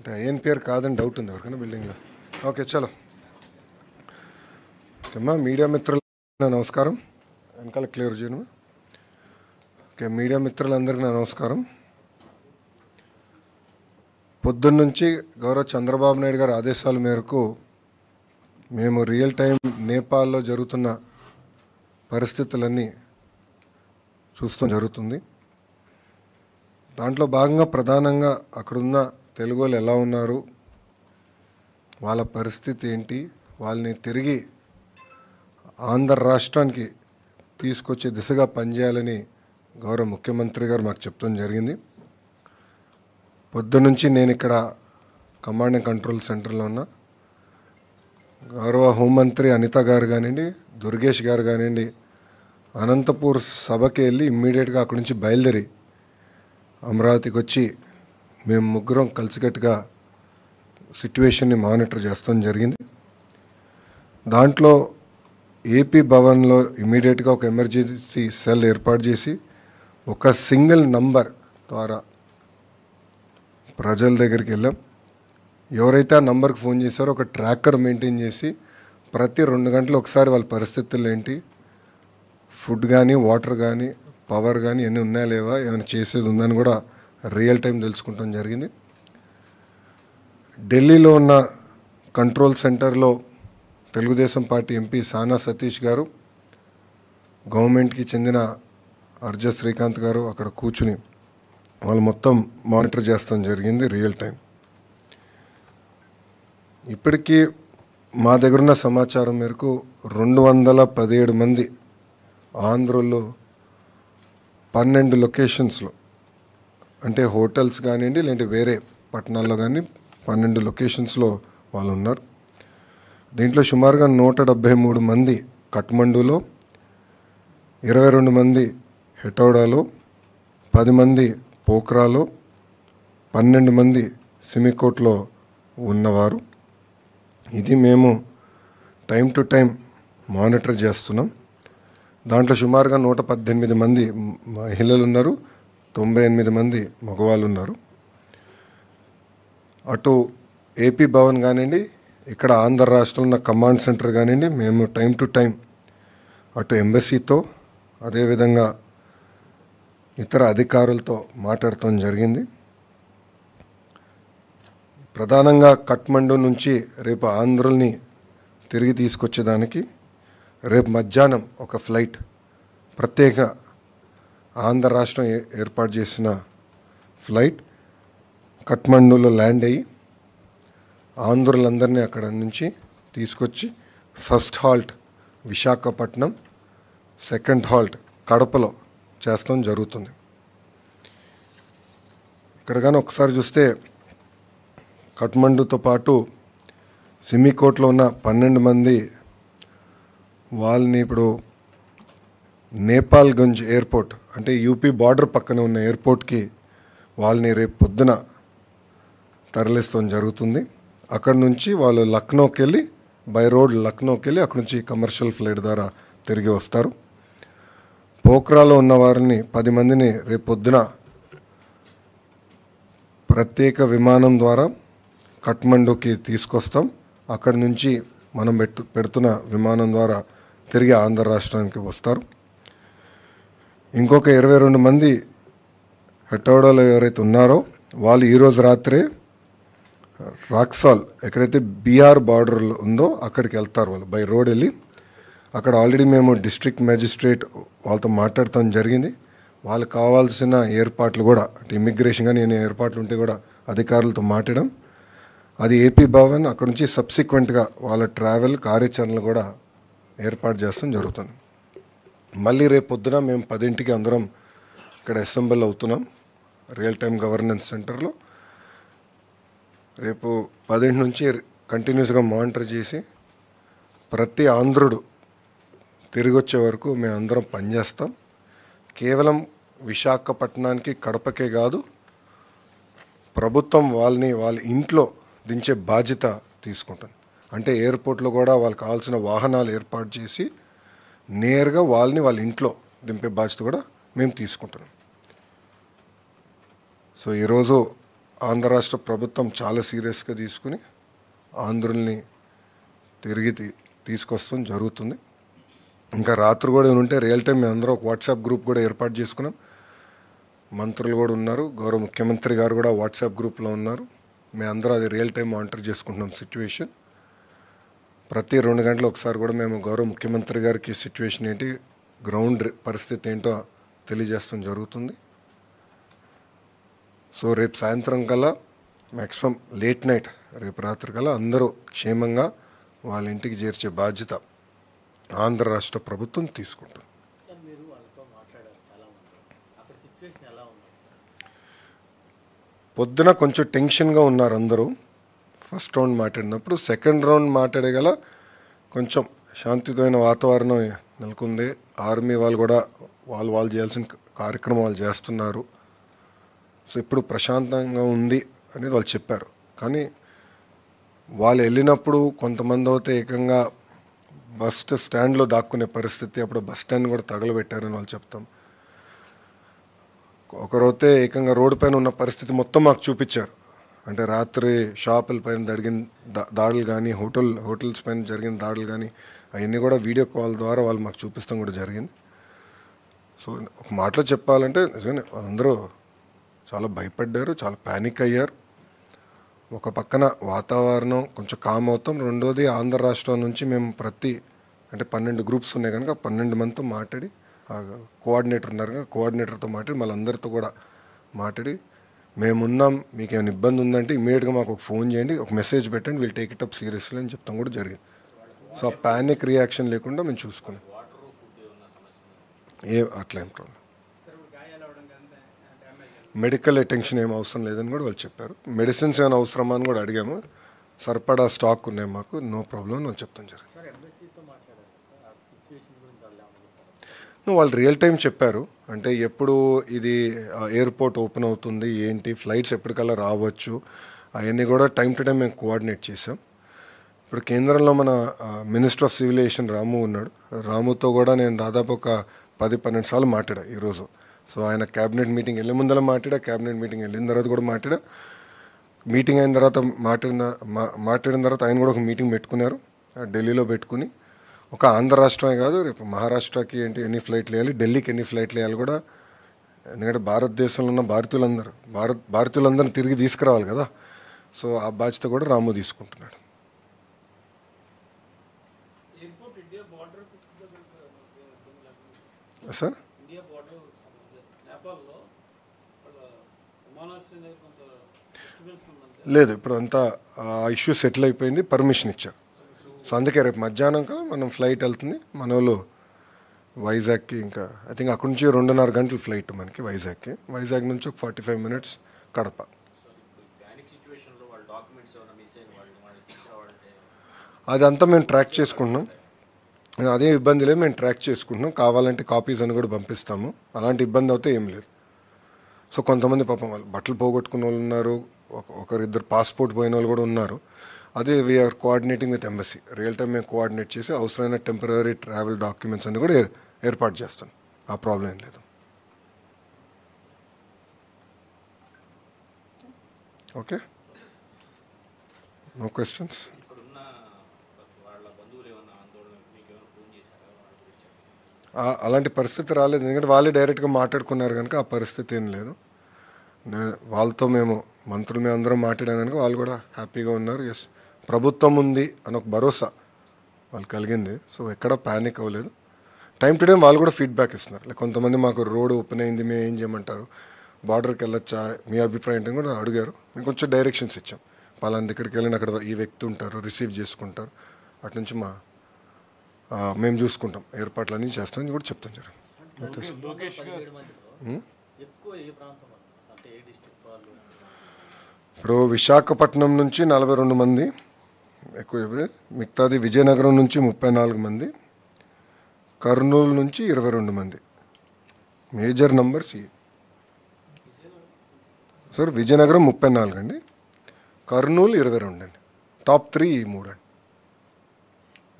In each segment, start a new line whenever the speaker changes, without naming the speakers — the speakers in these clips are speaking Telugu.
అంటే ఐఎన్పిఆర్ కాదని డౌట్ ఉంది ఎవరికైనా బిల్డింగ్లో. ఓకే చలో. ఓకేమ్మా, మీడియా మిత్రులు నమస్కారం. వెనకాల క్లియర్ చేయను. ఓకే, మీడియా మిత్రులందరికీ నా నమస్కారం. పొద్దున్నుంచి గౌరవ చంద్రబాబు నాయుడు గారి ఆదేశాల మేరకు మేము రియల్ టైం నేపాల్లో జరుగుతున్న పరిస్థితులన్నీ చూస్తూ జరుగుతుంది. దాంట్లో భాగంగా ప్రధానంగా అక్కడున్న తెలుగు వాళ్ళు ఎలా ఉన్నారు, వాళ్ళ పరిస్థితి ఏంటి, వాళ్ళని తిరిగి ఆంధ్ర రాష్ట్రానికి తీసుకొచ్చే దిశగా పనిచేయాలని గౌరవ ముఖ్యమంత్రి గారు మాకు చెప్తాం జరిగింది. పొద్దునుంచి నేను ఇక్కడ కమాండ్ అండ్ కంట్రోల్ సెంటర్లో ఉన్నా. గౌరవ హోంమంత్రి అనిత గారు కానివ్వండి, దుర్గేష్ గారు కానివ్వండి, అనంతపూర్ సభకి వెళ్ళి ఇమ్మీడియట్గా అక్కడి నుంచి బయలుదేరి అమరావతికి వచ్చి మేము ముగ్గురం కలిసికట్టుగా సిట్యువేషన్ని మానిటర్ చేస్తాం జరిగింది. దాంట్లో ఏపీ భవన్లో ఇమ్మీడియట్గా ఒక ఎమర్జెన్సీ సెల్ ఏర్పాటు చేసి ఒక సింగిల్ నంబర్ ద్వారా ప్రజల దగ్గరికి వెళ్ళాం. ఎవరైతే ఆ నంబర్కి ఫోన్ చేశారో ఒక ట్రాకర్ మెయింటైన్ చేసి ప్రతి 2 గంటలు ఒకసారి వాళ్ళ పరిస్థితులు ఏంటి, ఫుడ్ కానీ వాటర్ కానీ పవర్ కానీ ఎన్ని ఉన్నాయా లేవా, ఏమైనా చేసేది ఉందని కూడా రియల్ టైం తెలుసుకుంటాం జరిగింది. ఢిల్లీలో ఉన్న కంట్రోల్ సెంటర్లో తెలుగుదేశం పార్టీ ఎంపీ సానా సతీష్ గారు, గవర్నమెంట్కి చెందిన అర్జ శ్రీకాంత్ గారు అక్కడ కూర్చుని వాళ్ళు మొత్తం మానిటర్ చేస్తాం జరిగింది రియల్ టైం. ఇప్పటికీ మా దగ్గర ఉన్న సమాచారం మేరకు 217 మంది ఆంధ్రులు 12 లొకేషన్స్లో, అంటే హోటల్స్ కానివ్వండి లేదంటే వేరే పట్టణాల్లో కానీ 12 లొకేషన్స్లో వాళ్ళు ఉన్నారు. దీంట్లో సుమారుగా 173 మంది కఠ్మండూలో, 22 మంది హెటౌడాలో, 10 మంది పోఖ్రాలో, 12 మంది సిమికోట్లో ఉన్నవారు. ఇది మేము టైం టు టైం మానిటర్ చేస్తున్నాం. దాంట్లో సుమారుగా 118 మంది మహిళలు ఉన్నారు, 98 మంది మగవాళ్ళు ఉన్నారు. అటు ఏపీ భవన్ కానివ్వండి, ఇక్కడ ఆంధ్ర రాష్ట్రంలో ఉన్న కమాండ్ సెంటర్ కానివ్వండి, మేము టైం టు టైం అటు ఎంబసీతో అదేవిధంగా ఇతర అధికారులతో మాట్లాడటం జరిగింది. ప్రధానంగా కఠ్మండు నుంచి రేపు ఆంధ్రుల్ని తిరిగి తీసుకొచ్చేదానికి రేపు మధ్యాహ్నం ఒక ఫ్లైట్ ప్రత్యేక ఆంధ్ర రాష్ట్రం ఏర్పాటు చేసిన ఫ్లైట్ కఠ్మండూలో ల్యాండ్ అయ్యి ఆంధ్రులందరినీ అక్కడ నుంచి తీసుకొచ్చి first halt Visakhapatnam, second halt కడపలో చేస్తాం జరుగుతుంది. ఇక్కడ కానీ ఒకసారి చూస్తే కఠ్మండూతో పాటు సిమికోట్లో ఉన్న 12 మంది వాళ్ళని ఇప్పుడు నేపాల్గంజ్ ఎయిర్పోర్ట్, అంటే యూపీ బార్డర్ పక్కన ఉన్న ఎయిర్పోర్ట్కి వాళ్ళని రేపు పొద్దున తరలిస్తాం జరుగుతుంది. అక్కడి నుంచి వాళ్ళు లక్నోకి వెళ్ళి బై రోడ్ లక్నోకి వెళ్ళి అక్కడి నుంచి కమర్షియల్ ఫ్లైట్ ద్వారా తిరిగి వస్తారు. పోఖ్రాలో ఉన్న వారిని 10 మందిని రేపు పొద్దున ప్రత్యేక విమానం ద్వారా కఠ్మండూకి తీసుకొస్తాం. అక్కడి నుంచి మనం పెడుతున్న విమానం ద్వారా తిరిగి ఆంధ్ర రాష్ట్రానికి వస్తారు. ఇంకొక 22 మంది హెటౌడాలో ఎవరైతే ఉన్నారో వాళ్ళు ఈరోజు రాత్రే రాక్సాల్, ఎక్కడైతే బీహార్ బార్డర్ ఉందో అక్కడికి వెళ్తారు. వాళ్ళు బై రోడ్ వెళ్ళి అక్కడ ఆల్రెడీ మేము డిస్ట్రిక్ట్ మ్యాజిస్ట్రేట్ వాళ్ళతో మాట్లాడటం జరిగింది. వాళ్ళకి కావాల్సిన ఏర్పాట్లు కూడా, అంటే ఇమిగ్రేషన్ కానీ ఏమైనా ఏర్పాట్లు ఉంటే కూడా అధికారులతో మాట్లాడడం, అది ఏపీ భవన్ అక్కడ నుంచి సబ్సిక్వెంట్గా వాళ్ళ ట్రావెల్ కార్యాచరణలు కూడా ఏర్పాటు చేస్తాం జరుగుతుంది. మళ్ళీ రేపు పొద్దున మేము 10ంటికి అందరం ఇక్కడ అసెంబ్లీ అవుతున్నాం రియల్ టైం గవర్నెన్స్ సెంటర్లో. రేపు 10 నుంచి కంటిన్యూస్గా మానిటర్ చేసి ప్రతి ఆంధ్రుడు తిరిగి వచ్చే వరకు మేము అందరం పనిచేస్తాం. కేవలం విశాఖపట్నానికి కడపకే కాదు, ప్రభుత్వం వాళ్ళని వాళ్ళ ఇంట్లో దించే బాధ్యత తీసుకుంటాను. అంటే ఎయిర్పోర్ట్లో కూడా వాళ్ళకి కావాల్సిన వాహనాలు ఏర్పాటు చేసి నేరుగా వాళ్ళని వాళ్ళ ఇంట్లో దింపే బాధ్యత కూడా మేము తీసుకుంటున్నాం. సో ఈరోజు ఆంధ్ర రాష్ట్ర ప్రభుత్వం చాలా సీరియస్గా తీసుకుని ఆంధ్రుల్ని తిరిగి తీసుకొస్తాం జరుగుతుంది. ఇంకా రాత్రి కూడా ఉంటే రియల్ టైం మేము అందరూ ఒక వాట్సాప్ గ్రూప్ కూడా ఏర్పాటు చేసుకున్నాం. మంత్రులు కూడా ఉన్నారు, గౌరవ ముఖ్యమంత్రి గారు కూడా వాట్సాప్ గ్రూప్లో ఉన్నారు. మేము అందరూ అది రియల్ టైం మానిటర్ చేసుకుంటున్నాం సిచ్యువేషన్. ప్రతి 2 గంటలు ఒకసారి కూడా మేము గౌరవ ముఖ్యమంత్రి గారికి సిచ్యువేషన్ ఏంటి, గ్రౌండ్ పరిస్థితి ఏంటో తెలియజేస్తాం జరుగుతుంది. సో రేపు సాయంత్రం కల్లా మ్యాక్సిమం లేట్ నైట్ రేపు రాత్రి కల్లా అందరూ క్షేమంగా వాళ్ళ ఇంటికి చేర్చే బాధ్యత ఆంధ్ర రాష్ట్ర ప్రభుత్వం తీసుకుంటుంది. పొద్దున కొంచెం టెన్షన్గా ఉన్నారు అందరూ ఫస్ట్ రౌండ్ మాట్లాడినప్పుడు. సెకండ్ రౌండ్ మాట్లాడగల కొంచెం శాంతియుతమైన వాతావరణం నెలకొంది. ఆర్మీ వాళ్ళు కూడా వాళ్ళు చేయాల్సిన కార్యక్రమాలు చేస్తున్నారు. సో ఇప్పుడు ప్రశాంతంగా ఉంది అనేది వాళ్ళు చెప్పారు. కానీ వాళ్ళు వెళ్ళినప్పుడు కొంతమంది అయితే ఏకంగా బస్ స్టాండ్లో దాక్కునే పరిస్థితి, అప్పుడు బస్ స్టాండ్ కూడా తగలబెట్టారని వాళ్ళు చెప్తాం. ఒకరైతే ఏకంగా రోడ్డు పైన ఉన్న పరిస్థితి మొత్తం మాకు చూపించారు. అంటే రాత్రి షాపుల పైన జరిగిన దాడులు కానీ, హోటల్స్ పైన జరిగిన దాడులు కానీ అవన్నీ కూడా వీడియో కాల్ ద్వారా వాళ్ళు మాకు చూపిస్తాం కూడా జరిగింది. సో ఒక మాటలో చెప్పాలంటే నిజంగా అందరూ చాలా భయపడ్డారు, చాలా ప్యానిక్ అయ్యారు. ఒక పక్కన వాతావరణం కొంచెం కామ్ అవుతాం, రెండోది ఆంధ్ర రాష్ట్రం నుంచి మేము అంటే 12 గ్రూప్స్ ఉన్నాయి కనుక 12 మందితో మాట్లాడి, కోఆర్డినేటర్ ఉన్నారు కదా, కోఆర్డినేటర్తో మాట్లాడి మళ్ళీ అందరితో కూడా మాట్లాడి మేమున్నాం, మీకు ఏమైనా ఇబ్బంది ఉందంటే ఇమీడియట్గా మాకు ఒక ఫోన్ చేయండి, ఒక మెసేజ్ పెట్టండి, వీళ్ళు టేక్ ఇట్ అప్ సీరియస్లీ అని చెప్తాం కూడా జరిగింది. సో ఆ ప్యానిక్ రియాక్షన్ లేకుండా మేము చూసుకున్నాం. అట్లా ఏం ప్రాబ్లం, మెడికల్ అటెన్షన్ ఏం అవసరం లేదని కూడా వాళ్ళు చెప్పారు. మెడిసిన్స్ ఏమైనా అవసరమా అని కూడా అడిగాము. సరిపడా స్టాక్ ఉన్నాయి మాకు, నో ప్రాబ్లం అని వాళ్ళు చెప్తాం జరిగింది. వాళ్ళు రియల్ టైం చెప్పారు. అంటే ఎప్పుడు ఇది ఎయిర్పోర్ట్ ఓపెన్ అవుతుంది ఏంటి, ఫ్లైట్స్ ఎప్పటికల్లా రావచ్చు, అవన్నీ కూడా టైం టు టైం మేము కోఆర్డినేట్ చేసాం. ఇప్పుడు కేంద్రంలో మన మినిస్టర్ ఆఫ్ సివిల్ ఏవియేషన్ రాము ఉన్నాడు. రాముతో కూడా నేను దాదాపు ఒక 10-12 సార్లు మాట్లాడా ఈరోజు. సో ఆయన క్యాబినెట్ మీటింగ్ వెళ్ళే ముందర మాట్లాడా, క్యాబినెట్ మీటింగ్ వెళ్ళిన తర్వాత కూడా మాట్లాడా. మీటింగ్ అయిన తర్వాత మాట్లాడిన తర్వాత ఆయన కూడా ఒక మీటింగ్ పెట్టుకున్నారు ఢిల్లీలో. పెట్టుకుని ఒక ఆంధ్ర రాష్ట్రమే కాదు, రేపు మహారాష్ట్రకి ఎన్ని ఫ్లైట్లు వేయాలి, ఢిల్లీకి ఎన్ని ఫ్లైట్లు వేయాలి కూడా, ఎందుకంటే భారతదేశంలో ఉన్న భారతీయులందరినీ తిరిగి తీసుకురావాలి కదా. సో ఆ బాధ్యత కూడా రాము తీసుకుంటున్నాడు. సార్ లేదు, ఇప్పుడు అంతా ఇష్యూ సెటిల్ అయిపోయింది, పర్మిషన్ ఇచ్చారు. సో అందుకే రేపు మధ్యాహ్నం కదా మనం ఫ్లైట్ వెళ్తుంది మన వాళ్ళు వైజాగ్కి. ఇంకా ఐ థింక్ అక్కడి నుంచి 2.5 గంటలు ఫ్లైట్ మనకి వైజాగ్కి. వైజాగ్ నుంచి ఒక 45 మినిట్స్ కడప. అదంతా మేము ట్రాక్ చేసుకుంటున్నాం, అదే ఇబ్బంది లేదు, మేము ట్రాక్ చేసుకుంటున్నాం. కావాలంటే కాపీస్ అని కూడా పంపిస్తాము, అలాంటి ఇబ్బంది అయితే ఏం లేదు. సో కొంతమంది పాపం వాళ్ళు బట్టలు పోగొట్టుకున్న వాళ్ళు ఉన్నారు, ఒకరిద్దరు పాస్పోర్ట్ పోయిన వాళ్ళు కూడా ఉన్నారు. అదే we're coordinating with embassy, real time మేము కోఆర్డినేట్ చేసి అవసరమైన టెంపరీ ట్రావెల్ డాక్యుమెంట్స్ అన్ని కూడా ఏర్పాటు చేస్తాం. ఆ ప్రాబ్లం ఏం లేదు. Okay, no questions. అలాంటి పరిస్థితి రాలేదు, ఎందుకంటే వాళ్ళే డైరెక్ట్గా మాట్లాడుకున్నారు కనుక ఆ పరిస్థితి ఏం లేదు. వాళ్ళతో మేము మంత్రులు మేము అందరం మాట్లాడాం కనుక వాళ్ళు కూడా హ్యాపీగా ఉన్నారు. ఎస్, ప్రభుత్వం ఉంది అని ఒక భరోసా వాళ్ళు కలిగింది. సో ఎక్కడ ప్యానిక్ అవ్వలేదు. టైం టు టైం వాళ్ళు కూడా ఫీడ్బ్యాక్ ఇస్తున్నారు. లైక్ కొంతమంది మాకు రోడ్ ఓపెన్ అయింది, మేము ఏం చేయమంటారు, బార్డర్కి వెళ్ళొచ్చా, మీ అభిప్రాయం ఏంటని కూడా అడిగారు. మేము కొంచెం డైరెక్షన్స్ ఇచ్చాం. పలానా ఇక్కడికి వెళ్ళిన అక్కడ ఈ వ్యక్తి ఉంటారు, రిసీవ్ చేసుకుంటారు, అటు నుంచి మేము చూసుకుంటాం, ఏర్పాట్లన్నీ చేస్తామని కూడా చెప్తాం సార్. ఇప్పుడు విశాఖపట్నం నుంచి 42 మంది ఎక్కువ, మిగతాది విజయనగరం నుంచి 34 మంది, కర్నూలు నుంచి 22 మంది. Major numbers sir. విజయనగరం 34 అండి, కర్నూలు 22 అండి, టాప్ 3 ఈ 3 అండి.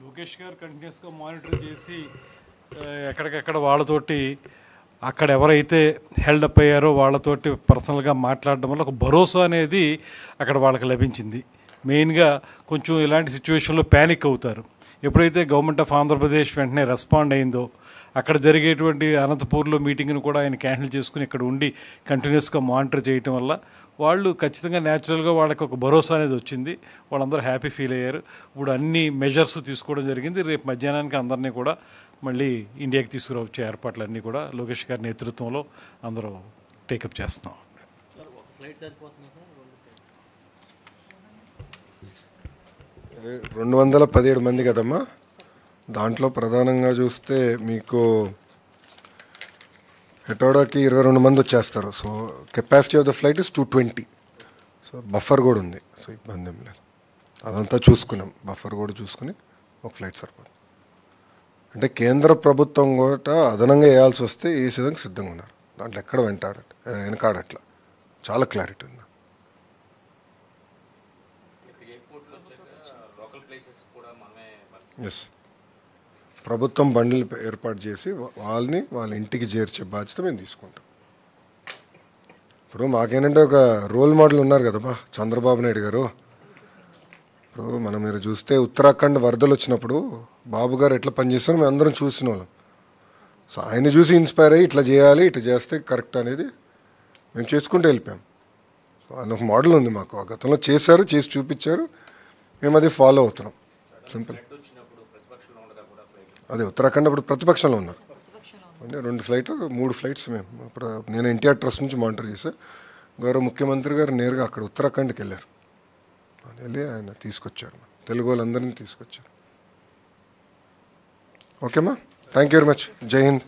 లోకేష్ గారు కంటిన్యూస్గా మానిటర్ చేసి ఎక్కడికెక్కడ వాళ్ళతోటి అక్కడ ఎవరైతే హెల్డప్ అయ్యారో వాళ్ళతోటి పర్సనల్గా మాట్లాడడం వల్ల ఒక భరోసా అనేది అక్కడ వాళ్ళకి లభించింది. మెయిన్గా కొంచెం ఇలాంటి సిచ్యువేషన్లో ప్యానిక్ అవుతారు. ఎప్పుడైతే గవర్నమెంట్ ఆఫ్ ఆంధ్రప్రదేశ్ వెంటనే రెస్పాండ్ అయిందో, అక్కడ జరిగేటువంటి అనంతపూర్లో మీటింగ్ను కూడా ఆయన క్యాన్సిల్ చేసుకుని ఇక్కడ ఉండి కంటిన్యూస్గా మానిటర్ చేయటం వల్ల వాళ్ళు ఖచ్చితంగా న్యాచురల్గా వాళ్ళకి ఒక భరోసా అనేది వచ్చింది. వాళ్ళందరూ హ్యాపీ ఫీల్ అయ్యారు. ఇప్పుడు అన్ని మెజర్స్ తీసుకోవడం జరిగింది. రేపు మధ్యాహ్నానికి అందరినీ కూడా మళ్ళీ ఇండియాకి తీసుకురావచ్చే ఏర్పాట్లన్నీ కూడా లోకేష్ గారి నేతృత్వంలో అందరూ టేకప్ చేస్తున్నాం.
217 మంది కదమ్మా. దాంట్లో ప్రధానంగా చూస్తే మీకు హెటోడాకి 22 మంది వచ్చేస్తారు. So capacity of the flight is 220. So buffer కూడా ఉంది. సో ఇబ్బంది ఏం లేదు. అదంతా చూసుకున్నాం. బఫర్ కూడా చూసుకుని ఒక ఫ్లైట్ సరిపోతుంది. అంటే కేంద్ర ప్రభుత్వం కూడా అదనంగా వేయాల్సి వస్తే ఈ విధంగా సిద్ధంగా ఉన్నారు. దాంట్లో ఎక్కడ వెనకాడట్లా. చాలా క్లారిటీ ఉంది. ఎస్, ప్రభుత్వం బండిలు ఏర్పాటు చేసి వాళ్ళ ఇంటికి చేర్చే బాధ్యత మేము తీసుకుంటాం. ఇప్పుడు మాకేంటంటే ఒక రోల్ మోడల్ ఉన్నారు కదమ్మా, చంద్రబాబు నాయుడు గారు. ఇప్పుడు మీరు చూస్తే ఉత్తరాఖండ్ వరదలు వచ్చినప్పుడు బాబు గారు ఎట్లా పనిచేస్తారో మేము అందరం చూసిన వాళ్ళం. సో ఆయన చూసి ఇన్స్పైర్ అయ్యి ఇట్లా చేయాలి, ఇట్లా చేస్తే కరెక్ట్ అనేది మేము చేసుకుంటూ వెళ్ళిపోయాం. సో ఆయన ఒక మోడల్ ఉంది మాకు. ఆ గతంలో చేసి చూపించారు, మేము అది ఫాలో అవుతున్నాం. సింపుల్. అదే ఉత్తరాఖండ్ అప్పుడు ప్రతిపక్షంలో ఉన్నారు. అంటే 2 ఫ్లైట్లు 3 ఫ్లైట్స్ మేము అప్పుడు నేను ఎన్టీఆర్ ట్రస్ట్ నుంచి మానిటర్ చేశాను. గౌరవ ముఖ్యమంత్రి గారు నేరుగా అక్కడ ఉత్తరాఖండ్కి వెళ్ళారు. వెళ్ళి ఆయన తీసుకొచ్చారు, తెలుగు వాళ్ళందరినీ తీసుకొచ్చారు. ఓకేమ్మా, థ్యాంక్ యూ వెరీ మచ్. జై హింద్.